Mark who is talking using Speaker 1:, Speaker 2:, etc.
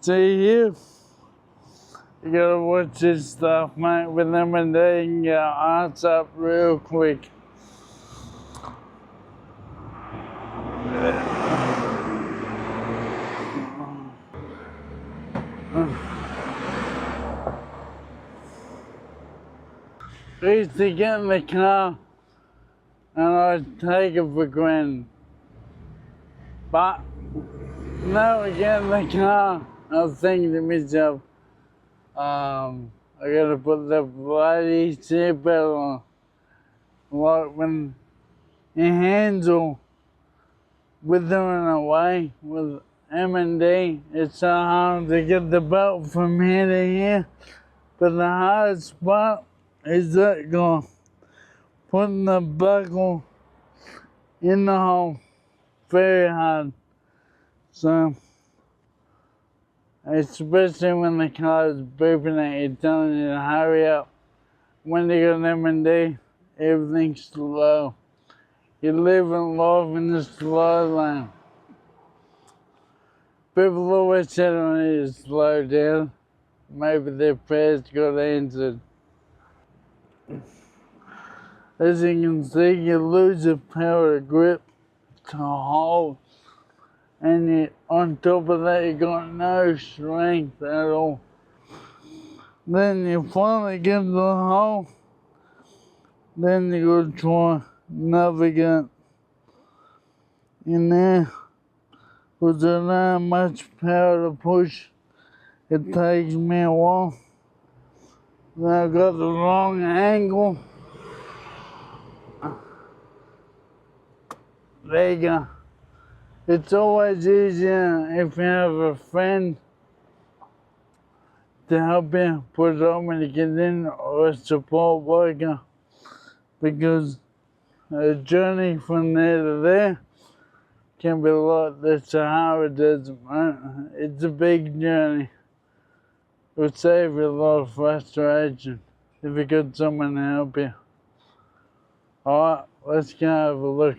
Speaker 1: See you. You gotta watch this stuff, mate, with MND and get your arts up real quick. I used to get in the car and I'd take it for granted. But now I get in the car, I was thinking to myself, I gotta put the bloody seatbelt on. Like when your hands are withering away with MND, it's so hard to get the belt from here to here. But the hardest part is that going, putting the buckle in the hole, very hard. So, especially when the car is beeping at you, telling you to hurry up. When you got an MND, everything's slow. You're living life in the slow lane. People always said I need to slow down. Maybe their prayers got answered. As you can see, you lose the power of grip to hold. And you, on top of that, you got no strength at all. Then you finally get to the hole. Then you gotta try navigate in there. Because I don't have much power to push. It takes me a while. Then I got the wrong angle. There you go. It's always easier if you have a friend to help you put it on when you get in, or a support worker, because a journey from there to there can be like the Sahara Desert, man. It's a big journey. It would save you a lot of frustration if you got someone to help you. Alright, let's go have a look.